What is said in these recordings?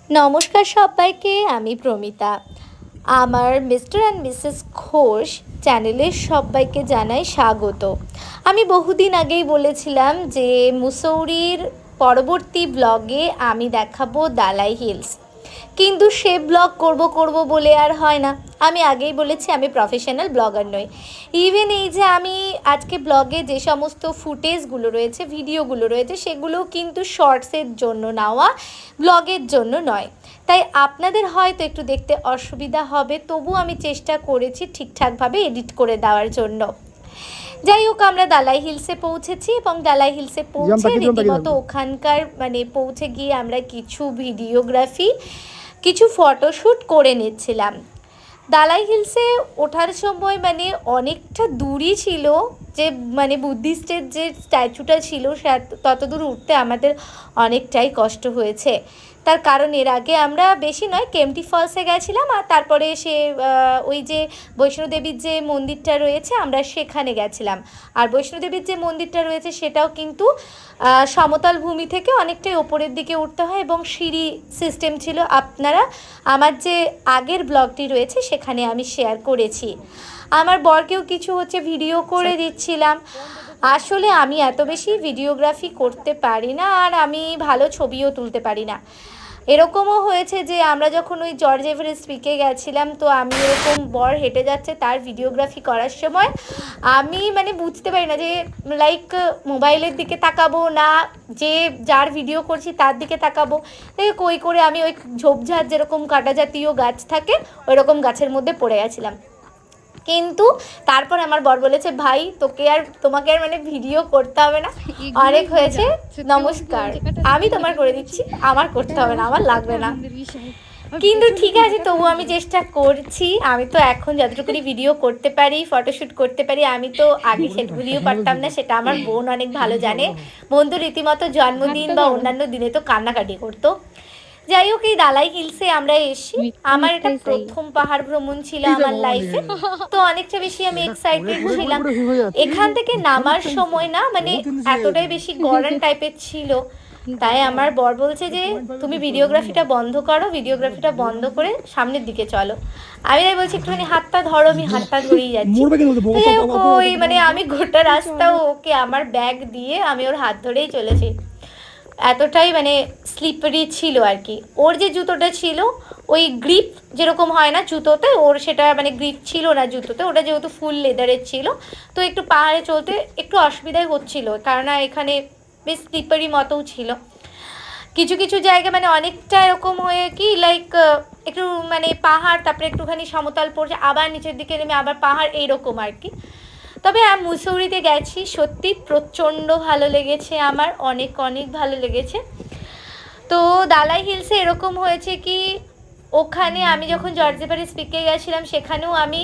নমস্কার সবাইকে, আমি প্রমিতা। আমার মিস্টার অ্যান্ড মিসেস ঘোষ চ্যানেলে সবাইকে জানাই স্বাগত। আমি বহুদিন আগেই বলেছিলাম যে মুসৌরির পরবর্তী ব্লগে আমি দেখাবো দালাই হিলস, কিন্তু সে ব্লগ করব বলে আর হয় না। আমি আগেই বলেছি আমি প্রফেশনাল ব্লগার নই। ইভেন এই যে আমি আজকে ব্লগে যে সমস্ত ফুটেজগুলো রয়েছে, ভিডিওগুলো রয়েছে, সেগুলো কিন্তু শর্টসের জন্য নেওয়া, ব্লগের জন্য নয়। তাই আপনাদের হয়তো একটু দেখতে অসুবিধা হবে, তবু আমি চেষ্টা করেছি ঠিকঠাকভাবে এডিট করে দেওয়ার জন্য। যাই হোক, আমরা দালাই হিলসে পৌঁছেছি এবং দালাই হিলসে পৌঁছে রীতিমতো ওখানকার পৌঁছে গিয়ে আমরা কিছু ভিডিওগ্রাফি, কিছু ফটোশ্যুট করে নিচ্ছিলাম। দালাই হিলসে ওঠার সময় অনেকটা দূরই ছিল, যে বুদ্ধিস্টের যে স্ট্যাচুটা ছিল সে তত দূর উঠতে আমাদের অনেকটাই কষ্ট হয়েছে। তার কারণ এর আগে আমরা বেশি নয় কেম্পটি ফলসে গেছিলাম, আর তারপরে সে ওই যে বৈষ্ণোদেবীর যে মন্দিরটা রয়েছে আমরা সেখানে গেছিলাম। আর বৈষ্ণোদেবীর যে মন্দিরটা রয়েছে সেটাও কিন্তু সমতল ভূমি থেকে অনেকটাই ওপরের দিকে উঠতে হয় এবং সিঁড়ি সিস্টেম ছিল। আপনারা আমার যে আগের ব্লগটি রয়েছে সেখানে আমি শেয়ার করেছি। আমার বরকেও কিছু ভিডিও করে দিচ্ছিলাম। আসলে আমি এত বেশি ভিডিওগ্রাফি করতে পারি না, আর আমি ভালো ছবিও তুলতে পারি না। এরকমও হয়েছে যে আমরা যখন ওই জর্জ এভারেস্ট পিকে গেছিলাম, তো আমি এরকম বর হেঁটে যাচ্ছে, তার ভিডিওগ্রাফি করার সময় আমি বুঝতে পারি না যে লাইক মোবাইলের দিকে তাকাবো না যে যার ভিডিও করছি তার দিকে তাকাবো। কই করে আমি ওই ঝোপঝাড় যেরকম কাটা জাতীয় গাছ থাকে ওই রকম গাছের মধ্যে পড়ে গেছিলাম। কিন্তু তারপর আমার বর বলেছে, ভাই তোমাকে আর ভিডিও করতে হবে না, অনেক হয়েছে, নমস্কার, আমি তোমার করে দিচ্ছি, আমার করতে হবে না, আমার লাগবে না। কিন্তু ঠিক আছে, তবু আমি চেষ্টা করছি। আমি তো এখন যতটুকুনি ভিডিও করতে পারি, ফটোশ্যুট করতে পারি, আমি তো আগে সেটগুলিও পারতাম না, সেটা আমার বোন অনেক ভালো জানে। বোন তো রীতিমতো জন্মদিন বা অন্যান্য দিনে তো কান্নাকাটি করতো। যাই হোক, এই দালাই হিলসে আমরা এসেছি। আমার এটা প্রথম পাহাড় ভ্রমণ ছিল আমার লাইফে, তো অনেকটা বেশি আমি এক্সাইটেড ছিলাম। এখান থেকে নামার সময় না এতটাই বেশি গরম টাইপের ছিল, তাই আমার বর বলছে যে তুমি ভিডিওগ্রাফিটা বন্ধ করো, ভিডিওগ্রাফিটা বন্ধ করে সামনের দিকে চলো। আমি তাই বলছি একটুখানি হাতটা ধরো, আমি হাতটা ধরেই যাচ্ছি। ওই আমি গোটা রাস্তা ওকে আমার ব্যাগ দিয়ে আমি ওর হাত ধরেই চলেছি। এতটাই স্লিপারি ছিল আর কি। ওর যে জুতোটা ছিল ওই গ্রিপ যেরকম হয় না জুতোতে, ওর সেটা গ্রিপ ছিল না জুতোতে, ওটা যেহেতু ফুল লেদারের ছিল, তো একটু পাহাড়ে চলতে একটু অসুবিধাই হচ্ছিল, কারণ এখানে বেশ স্লিপারি মতোও ছিল। কিছু কিছু জায়গা অনেকটা এরকম হয়ে কি লাইক একটু পাহাড়, তারপরে একটুখানি সমতল পড়ছে, আবার নিচের দিকে নেমে আবার পাহাড়, এইরকম আর কি। তবে মুসৌরিতে গেছি, সত্যি প্রচণ্ড ভালো লেগেছে, আমার অনেক অনেক ভালো লেগেছে। তো দালাই হিলসে এরকম হয়েছে কি, ওখানে আমি যখন জর্জ এভারেস্ট পিকে গেছিলাম সেখানেও আমি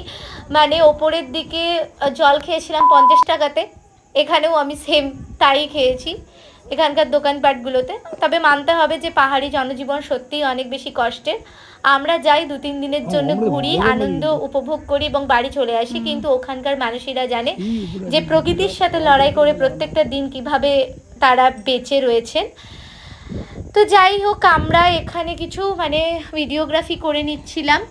ওপরের দিকে জল খেয়েছিলাম 50 টাকাতে, এখানেও আমি সেম তাই খেয়েছি এখানকার দোকানপাটগুলোতে। তবে মানতে হবে যে পাহাড়ি জনজীবন সত্যিই অনেক বেশি কষ্টের। আমরা যাই 2-3 দিনের জন্য ঘুরি, আনন্দ উপভোগ করি এবং বাড়ি চলে আসি, কিন্তু ওখানকার মানুষেরা জানে যে প্রকৃতির সাথে লড়াই করে প্রত্যেকটা দিন কিভাবে তারা বেঁচে রয়েছেন। তো যাই হোক, আমরা এখানে কিছু ভিডিওগ্রাফি করে নিচ্ছিলাম।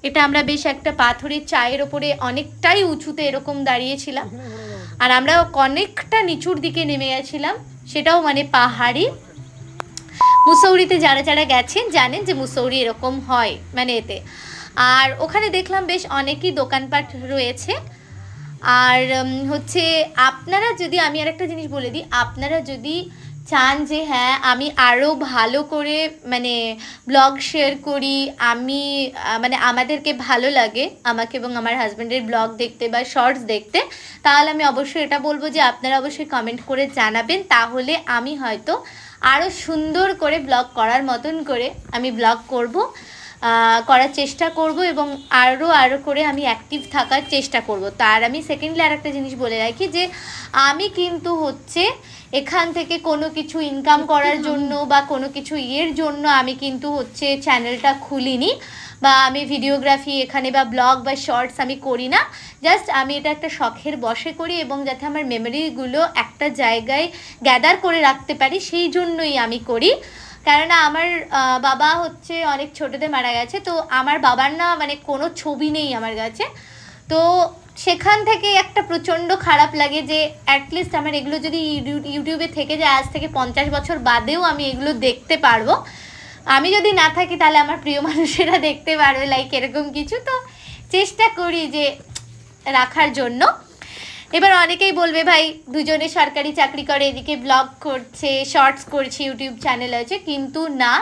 এটা আমরা বেশ একটা পাথরের চায়ের ওপরে অনেকটাই উঁচুতে এরকম দাঁড়িয়েছিলাম, আর আমরা অনেকটা নিচুর দিকে নেমে গেছিলাম, সেটাও পাহাড়ি। মুসৌরিতে যারা যারা গেছেন জানেন যে মুসৌরি এরকম হয় এতে। আর ওখানে দেখলাম বেশ অনেকই দোকানপাট রয়েছে। আর আপনারা যদি, আমি আর একটা জিনিস বলে দিই, আপনারা যদি চান যে হ্যাঁ আমি আরও ভালো করে ব্লগ শেয়ার করি, আমি আমাদেরকে ভালো লাগে আমাকে এবং আমার হাজব্যান্ডের ব্লগ দেখতে বা শর্টস দেখতে, তাহলে আমি অবশ্যই এটা বলবো যে আপনারা অবশ্যই কমেন্ট করে জানাবেন, তাহলে আমি হয়তো আরও সুন্দর করে ব্লগ করার মতন করে আমি ব্লগ করার চেষ্টা করব এবং আরও করে আমি অ্যাক্টিভ থাকার চেষ্টা করব। তার আমি সেকেন্ডলি আর একটা জিনিস বলে রাখি যে আমি কিন্তু এখান থেকে কোনো কিছু ইনকাম করার জন্য বা কোনো কিছু জন্য আমি কিন্তু চ্যানেলটা খুলিনি, বা আমি ভিডিওগ্রাফি এখানে বা ব্লগ বা শর্টস আমি করি না। জাস্ট আমি এটা একটা শখের বশে করি, এবং যাতে আমার মেমোরিগুলো একটা জায়গায় গ্যাদার করে রাখতে পারি সেই জন্যই আমি করি। কেননা আমার বাবা হচ্ছে অনেক ছোটোতে মারা গেছে, তো আমার বাবার না মানে কোনো ছবি নেই আমার কাছে। তো সেখান থেকে একটা প্রচণ্ড খারাপ লাগে যে অ্যাটলিস্ট আমার এগুলো যদি ইউটিউবে থেকে যায়, আজ থেকে 50 বছর বাদেও আমি এগুলো দেখতে পারবো। আমি যদি না থাকি তাহলে আমার প্রিয় মানুষেরা দেখতে পারবে, লাইক এরকম কিছু। তো চেষ্টা করি যে রাখার জন্য। এবার অনেকেই বলবে ভাই দুজনে সরকারি চাকরি করে, এদিকে ব্লগ করছে, শর্টস করছে, ইউটিউব চ্যানেল আছে, কিন্তু না,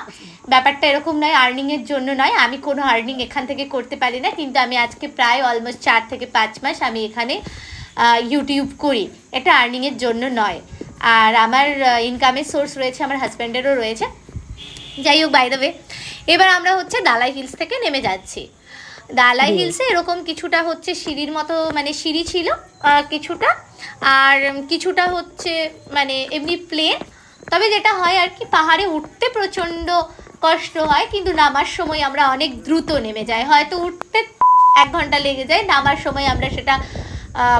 ব্যাপারটা এরকম নয়। আর্নিংয়ের জন্য নয়, আমি কোনো আর্নিং এখান থেকে করতে পারি না, কিন্তু আমি আজকে প্রায় অলমোস্ট 4 থেকে 5 মাস আমি এখানে ইউটিউব করি, এটা আর্নিংয়ের জন্য নয়। আর আমার ইনকামের সোর্স রয়েছে, আমার হাজব্যান্ডেরও রয়েছে। যাই হোক, বাই দ্য ওয়ে, এবার আমরা হচ্ছে ডালাই হিলস থেকে নেমে যাচ্ছি। ডালাই হিলসে এরকম কিছুটা হচ্ছে সিঁড়ির মতো, মানে সিঁড়ি ছিল কিছুটা, আর কিছুটা হচ্ছে মানে এমনি প্লেন। তবে যেটা হয় আর কি, পাহাড়ে উঠতে প্রচণ্ড কষ্ট হয়, কিন্তু নামার সময় আমরা অনেক দ্রুত নেমে যাই। হয়তো উঠতে 1 ঘন্টা লেগে যায়, নামার সময় আমরা সেটা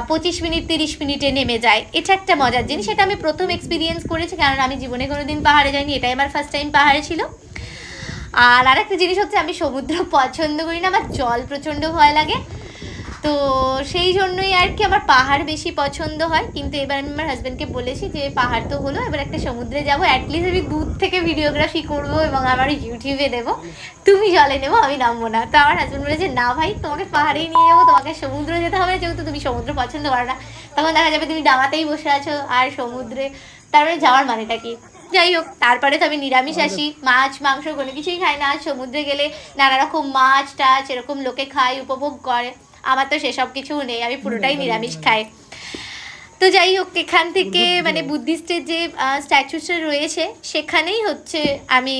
25 মিনিট 30 মিনিটে নেমে যাই। এটা একটা মজার জিনিস, এটা আমি প্রথম এক্সপিরিয়েন্স করেছি, কারণ আমি জীবনে কোনো দিন পাহাড়ে যাইনি, এটাই আমার ফার্স্ট টাইম পাহাড়ে ছিল। আর আরেকটা জিনিস হচ্ছে, আমি সমুদ্র পছন্দ করি না, আমার জল প্রচণ্ড ভয় লাগে, তো সেই জন্যই আর কি আমার পাহাড় বেশি পছন্দ হয়। কিন্তু এবার আমি আমার হাজব্যান্ডকে বলেছি যে পাহাড় তো হলো, এবার একটা সমুদ্রে যাবো, অ্যাটলিস্ট আমি দূর থেকে ভিডিওগ্রাফি করবো এবং আমার ইউটিউবে দেবো, তুমি জলে নেবো, আমি নামবো না। তো আমার হাজব্যান্ড বলেছে না ভাই, তোমাকে পাহাড়েই নিয়ে যাবো, তোমাকে সমুদ্রে যেতে হবে, যেহেতু তুমি সমুদ্র পছন্দ করো না, তখন দেখা যাবে তুমি ডাঙাতেই বসে আছো আর সমুদ্রে, তারপরে যাওয়ার মানেটা কি। যাই হোক, তারপরে তো আমি নিরামিষ আসি, মাছ মাংস কোনো কিছুই খাই না। সমুদ্রে গেলে নানা রকম মাছ টাছ এরকম লোকে খায়, উপভোগ করে, আমার তো সেসব কিছু নেই, আমি পুরোটাই নিরামিষ খাই। তো যাই হোক, এখান থেকে মানে বুদ্ধিস্টের যে স্ট্যাচুটা রয়েছে সেখানেই হচ্ছে আমি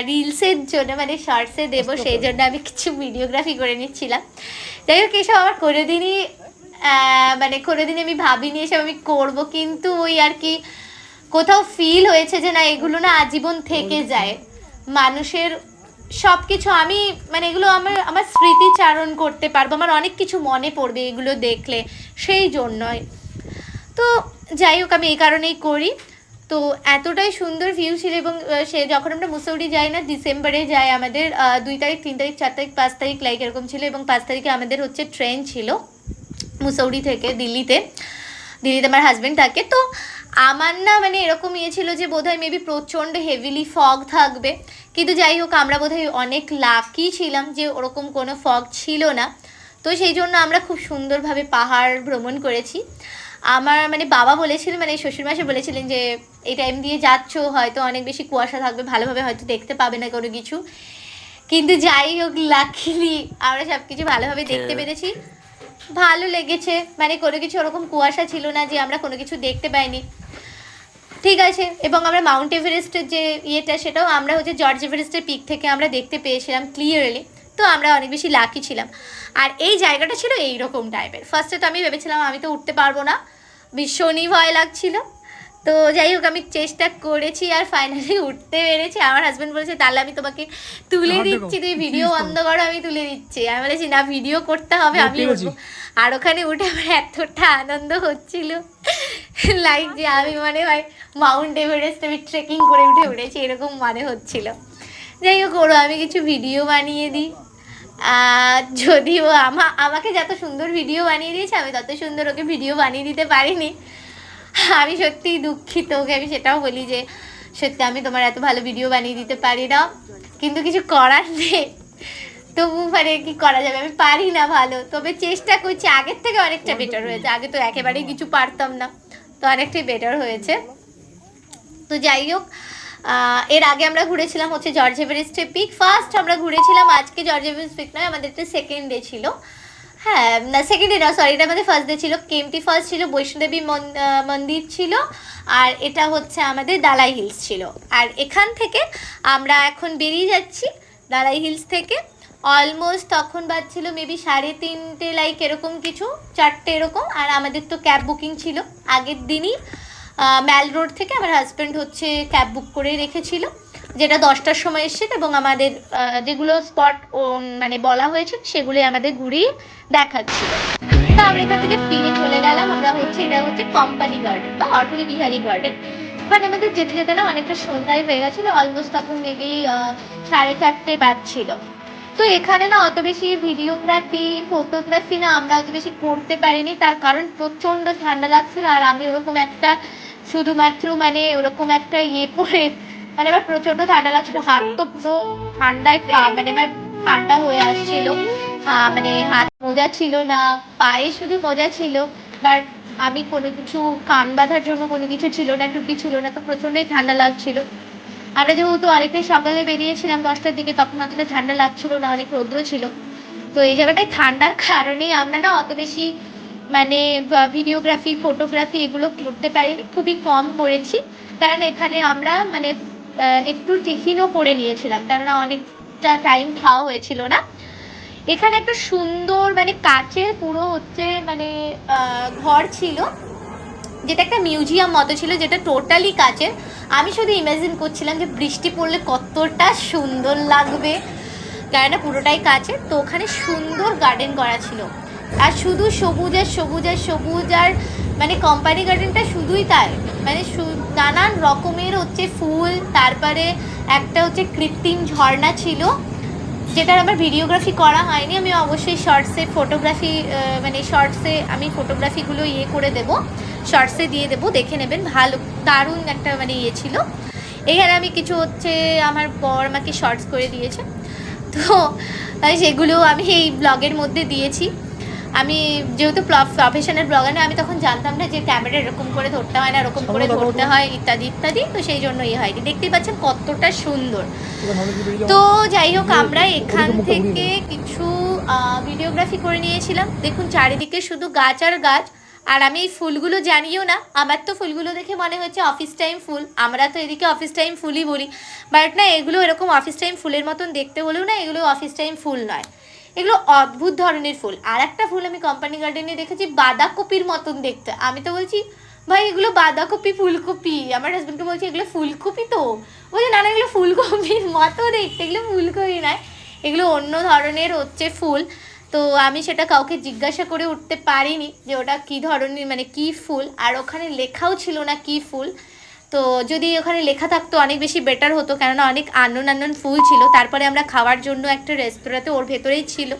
রিলসের জন্য মানে শর্টসে দেবো, সেই জন্য আমি কিছু ভিডিওগ্রাফি করে নিচ্ছিলাম। যাই হোক, এসব আমার কোনোদিনই মানে কোনোদিন আমি ভাবিনি এসব আমি করবো, কিন্তু ওই আর কি কোথাও ফিল হয়েছে যে না, এগুলো না আজীবন থেকে যায় মানুষের সব কিছু। আমি মানে এগুলো আমার স্মৃতিচারণ করতে পারবো, আমার অনেক কিছু মনে পড়বে এগুলো দেখলে, সেই জন্যই। তো যাই হোক, আমি এই কারণেই করি। তো এতটাই সুন্দর ভিউ ছিল, এবং সে যখন আমরা মুসৌরি যাই না, ডিসেম্বরে যাই, আমাদের 2 তারিখ 3 তারিখ 4 তারিখ 5 তারিখ লাইক এরকম ছিল, এবং 5 তারিখে আমাদের হচ্ছে ট্রেন ছিল মুসৌরি থেকে দিল্লিতে আমার হাজব্যান্ড থাকে। তো আমার না মানে এরকম ছিল যে বোধহয় মেবি প্রচণ্ড হেভিলি ফগ থাকবে, কিন্তু যাই হোক আমরা বোধহয় অনেক লাকি ছিলাম যে ওরকম কোনো ফগ ছিল না। তো সেই জন্য আমরা খুব সুন্দরভাবে পাহাড় ভ্রমণ করেছি। আমার মানে বাবা বলেছিলেন, মানে শ্বশুরমশাই বলেছিলেন যে এই টাইম দিয়ে যাচ্ছ, হয়তো অনেক বেশি কুয়াশা থাকবে, ভালোভাবে হয়তো দেখতে পাবে না কোনো কিছু, কিন্তু যাই হোক লাকিলি আমরা সব কিছু ভালোভাবে দেখতে পেরেছি, ভালো লেগেছে। মানে কোনো কিছু ওরকম কুয়াশা ছিল না যে আমরা কোনো কিছু দেখতে পাইনি, ঠিক আছে। এবং আমরা মাউন্ট এভারেস্টের যে ইয়েটা, সেটাও আমরা হচ্ছে জর্জ এভারেস্টের পিক থেকে আমরা দেখতে পেয়েছিলাম ক্লিয়ারলি, তো আমরা অনেক বেশি লাকি ছিলাম। আর এই জায়গাটা ছিল এইরকম টাইপের। ফার্স্টে তো আমি ভেবেছিলাম আমি তো উঠতে পারবো না, ভীষণই ভয় লাগছিল। তো যাই হোক, আমি চেষ্টা করেছি আর ফাইনালি উঠতে পেরেছি। আমার হাজব্যান্ড বলেছে তাহলে আমি তোমাকে তুলে দিচ্ছি, তুই ভিডিও বন্ধ করো, আমি তুলে দিচ্ছি। আমি বলেছি না, ভিডিও করতে হবে, আমি উঠবো। আর ওখানে উঠে আমার এতটা আনন্দ হচ্ছিল, লাইক যে আমি মানে ভাই মাউন্ট এভারেস্ট আমি ট্রেকিং করে উঠে উঠেছি, এরকম মনে হচ্ছিল। যাই হোক, ওরও আমি কিছু ভিডিও বানিয়ে দিই, যদিও আমাকে যত সুন্দর ভিডিও বানিয়ে দিয়েছে আমি তত সুন্দর ওকে ভিডিও বানিয়ে দিতে পারিনি। আমি সত্যিই দুঃখিত, ওকে আমি সেটাও বলি যে সত্যি আমি তোমার এত ভালো ভিডিও বানিয়ে দিতে পারি না, কিন্তু কিছু করার নেই, তবু মানে কি করা যাবে, আমি পারি না ভালো, তবে চেষ্টা করছি। আগের থেকে অনেকটা বেটার হয়েছে, আগে তো একেবারেই কিছু পারতাম না, তো অনেকটাই বেটার হয়েছে। তো যাই হোক, এর আগে আমরা ঘুরেছিলাম হচ্ছে জর্জ এভারেস্টের পিক। ফার্স্ট আমরা ঘুরেছিলাম, আজকে জর্জ এভারেস্ট পিক নয়, আমাদের এটা সেকেন্ড ডে ছিল। হ্যাঁ না, সেকেন্ড ডে না, সরি, এটা আমাদের ফার্স্ট ডে ছিল। কেম্পটি ফলস ছিল, বৈষ্ণোদেবী মন্দির ছিল, আর এটা হচ্ছে আমাদের ডালাই হিলস ছিল। আর এখান থেকে আমরা এখন বেরিয়ে যাচ্ছি ডালাই হিলস থেকে। অলমোস্ট তখন বাজছিল মেবি 3:30 লাইক এরকম কিছু, 4টে এরকম। আর আমাদের তো ক্যাব বুকিং ছিল আগের দিনই, ম্যাল রোড থেকে আমার হাজব্যান্ড হচ্ছে ক্যাব বুক করে রেখেছিল, যেটা 10টার সময় এসেছিল, এবং আমাদের যেগুলো স্পট মানে বলা হয়েছে সেগুলোই আমাদের ঘুরিয়ে দেখাচ্ছিল। তো আমরা এখান থেকে ফিরে চলে গেলাম। আমরা হচ্ছে এটা হচ্ছে কোম্পানি গার্ডেন বা অটল বিহারী গার্ডেন। মানে আমাদের যেতে যেতে না অনেকটা সন্ধ্যায় হয়ে গেছিলো, অলমোস্ট তখন মেবি 4:30 বাজছিল। তো এখানে না অত বেশি ভিডিওগ্রাফি ফটোগ্রাফি না আমরা অত বেশি করতে পারিনি, তার কারণ প্রচণ্ড ঠান্ডা লাগছিল। আর আমি ওরকম একটা শুধুমাত্র মানে ওরকম একটা পরে মানে আমার প্রচণ্ড ঠান্ডা লাগছিল, হাত তো পুরো ঠান্ডায় মানে আমার ঠান্ডা হয়ে আসছিল। মানে হাত মোজা ছিল না, পায়ে শুধু মোজা ছিল, বাট আমি কোনো কিছু কান বাঁধার জন্য কোনো কিছু ছিল না, টুপি ছিল না, তো প্রচণ্ডই ঠান্ডা লাগছিল। আমরা যেহেতু অনেকটাই সকালে বেরিয়েছিলাম 10টার দিকে, তখন অতটা ঠান্ডা লাগছিল না, অনেক রৌদ্র ছিল। তো এই জায়গাটায় ঠান্ডার কারণেই আমরা না অত বেশি মানে ভিডিওগ্রাফি ফটোগ্রাফি এগুলো করতে পারিনি, খুবই কম করেছি। কারণ এখানে আমরা মানে একটু টিফিনও করে নিয়েছিলাম, কেননা অনেকটা টাইম খাওয়া হয়েছিল না। এখানে একটা সুন্দর মানে কাচের পুরো হচ্ছে মানে ঘর ছিল, যেটা একটা মিউজিয়াম মতো ছিল, যেটা টোটালি কাচের। আমি শুধু ইমাজিন করছিলাম যে বৃষ্টি পড়লে কতটা সুন্দর লাগবে, কেননা পুরোটাই কাচের। তো ওখানে সুন্দর গার্ডেন করা ছিল, আর শুধু সবুজ আর সবুজ আর সবুজ। আর মানে কোম্পানি গার্ডেনটা শুধুই তাই, মানে নানান রকমের হচ্ছে ফুল, তারপরে একটা হচ্ছে কৃত্রিম ঝর্ণা ছিল, যেটার আমার ভিডিওগ্রাফি করা হয়নি। আমি অবশ্যই শর্টসে ফটোগ্রাফি মানে শর্টসে আমি ফটোগ্রাফিগুলো করে দেবো, শর্টসে দিয়ে দেবো, দেখে নেবেন। ভালো দারুণ একটা মানে ছিল। এখানে আমি কিছু হচ্ছে আমার বর আমাকে শর্টস করে দিয়েছে, তো সেগুলো আমি এই ব্লগের মধ্যে দিয়েছি। আমি যেহেতু প্রফেশনাল ব্লগার না, আমি তখন জানতাম না যে ক্যামেরা এরকম করে ধরতে হয় না, এরকম করে ধরতে হয় ইত্যাদি ইত্যাদি, তো সেই জন্য হয়নি। দেখতেই পাচ্ছেন কতটা সুন্দর। তো যাই হোক, আমরা এখান থেকে কিছু ভিডিওগ্রাফি করে নিয়েছিলাম। দেখুন চারিদিকে শুধু গাছ আর গাছ। আর আমি এই ফুলগুলো জানিও না, আমার তো ফুলগুলো দেখে মনে হচ্ছে অফিস টাইম ফুল, আমরা তো এদিকে অফিস টাইম ফুলই বলি, বাট না, এগুলো এরকম অফিস টাইম ফুলের মতন দেখতে হলেও না, এগুলো অফিস টাইম ফুল নয়, এগুলো অদ্ভুত ধরনের ফুল। আর একটা ফুল আমি কোম্পানি গার্ডেনে দেখেছি বাঁধাকপির মতন দেখতে। আমি তো বলছি ভাই এগুলো বাঁধাকপি ফুলকপি, আমার হাজব্যান্ডকে বলছি এগুলো ফুলকপি, তো বলছি না না এগুলো ফুলকপির মতো দেখতে, এগুলো ফুলকপি নয়, এগুলো অন্য ধরনের হচ্ছে ফুল। তো আমি সেটা কাউকে জিজ্ঞাসা করে উঠতে পারিনি যে ওটা কী ধরনের মানে কী ফুল, আর ওখানে লেখাও ছিল না কী ফুল। তো যদি ওখানে লেখা থাকতো অনেক বেশি বেটার হতো, কেননা অনেক আননোন ফুল ছিল। তারপরে আমরা খাওয়ার জন্য একটা রেস্তোরাঁতে ওর ভেতরেই ছিল,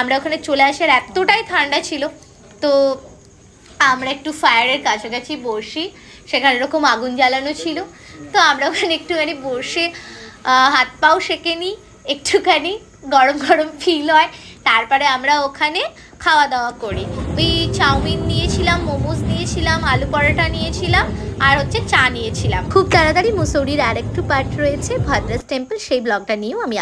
আমরা ওখানে চলে আসার এতটাই ঠান্ডা ছিল, তো আমরা একটু ফায়ারের কাছাকাছি বসি, সেখানে এরকম আগুন জ্বালানো ছিল, তো আমরা ওখানে একটুখানি বসে হাত পাও সেঁকে নিই, একটুখানি গরম গরম ফিল হয়। তারপরে আমরা ওখানে খাওয়া দাওয়া করি। ওই চাউমিন নিয়েছিলাম, মোমোজ নিয়েছিলাম, আলু পরোটা নিয়েছিলাম, আর হচ্ছে চা নিয়েছিলাম। খুব তাড়াতাড়ি মুসৌরির আরেকটু পার্ট রয়েছে, ভাদ্রাস টেম্পল, সেই ব্লগটা নিয়েও আমি